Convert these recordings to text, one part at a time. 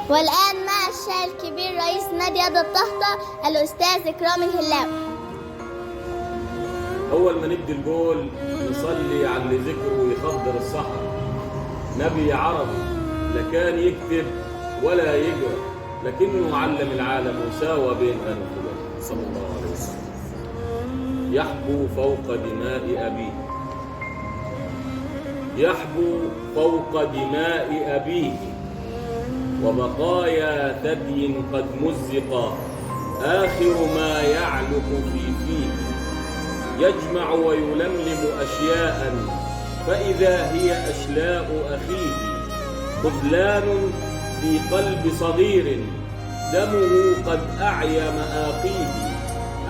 والآن مع الشاعر الكبير رئيس نادي يد الطهطة الأستاذ إكرام الهلاوي. أول ما ندي الجول نصلي على اللي ذكره ويخضر الصحراء. نبي عربي لا كان يكتب ولا يقرأ، لكنه علم العالم وساوى بين غنم وغنم صلى الله عليه وسلم. يحبو فوق دماء أبيه، يحبو فوق دماء أبيه، وبقايا ثدي قد مزقا آخر ما يعلق في فيه. يجمع ويلملم أشياء فإذا هي أشلاء أخيه. خذلان في قلب صغير دمه قد أعيا مآقيه.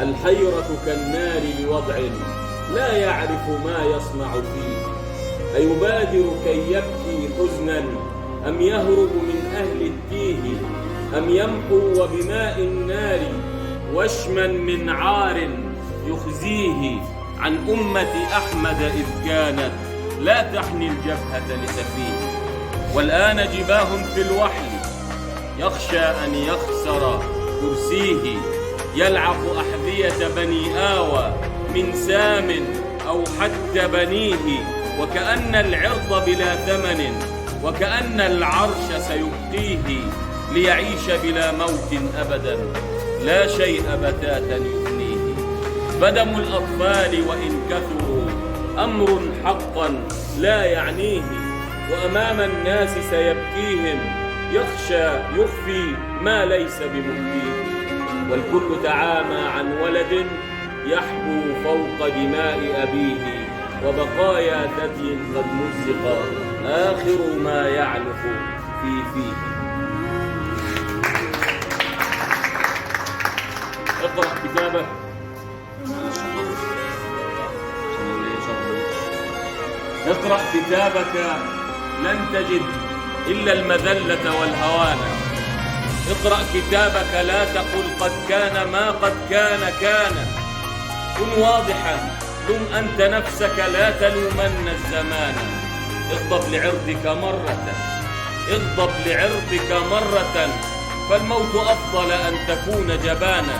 الحيرة كالنار بوضع لا يعرف ما يصنع فيه. أيبادر كي يبكي حزنا أم يهرب من أهل التيه، أم يمحو وبماء النار وشما من عار يخزيه. عن أمة أحمد إذ كانت لا تحني الجبهة لسفيه. والآن جباه في الوحل يخشى أن يخسر كرسيه. يلعق أحذية بني آوى من سام أو حتى بنيه. وكأن العرض بلا ثمن وكأن العرش سيبقيه. ليعيش بلا موت أبدا لا شيء بتاتا يفنيه. بدم الأطفال وإن كثروا أمر حقا لا يعنيه. وأمام الناس سيبكيهم يخشى يخفي ما ليس بمبديه. والكل تعامى عن ولد يحبو فوق دماء أبيه. وبقايا ثدي قد مزق آخر ما يعلق في فيه. اقرأ كتابك. اقرأ كتابك لن تجد إلا المذلة والهوان. اقرأ كتابك لا تقل قد كان ما قد كان كان. كن واضحا لم أنت نفسك لا تلومن الزمان. اغضب لعرضك مرة، اغضب لعرضك مرة، فالموت أفضل أن تكون جبانا.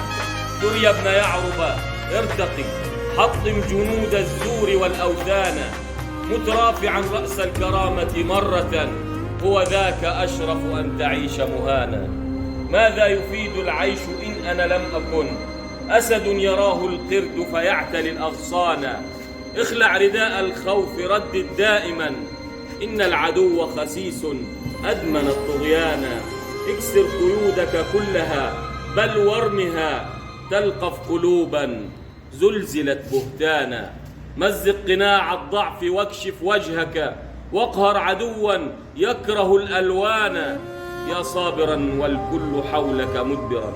ذر يا ابن يعرب ارتقي، حطم جنود الزور والأوثان. مت رافعا رأس الكرامة مرة، هو ذاك أشرف أن تعيش مهانا. ماذا يفيد العيش إن أنا لم أكن أسد يراه القرد فيعتلي الأغصان. اخلع رداء الخوف ردد دائما، إن العدو خسيس أدمن الطغيان. اكسر قيودك كلها بل وارمها، تلقف قلوبا زلزلت بهتانا. مزق قناع الضعف واكشف وجهك، واقهر عدوا يكره الألوان. يا صابرا والكل حولك مدبرا،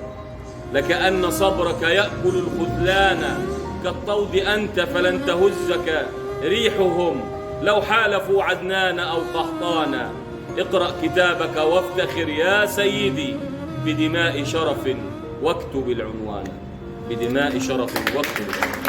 لكأن صبرك يأكل الخذلان. كالطود أنت فلن تهزك ريحهم لو حالفوا عدنان أو قحطانا. اقرأ كتابك وافتخر يا سيدي بدماء شرف واكتب العنوان. بدماء شرف واكتب العنوان.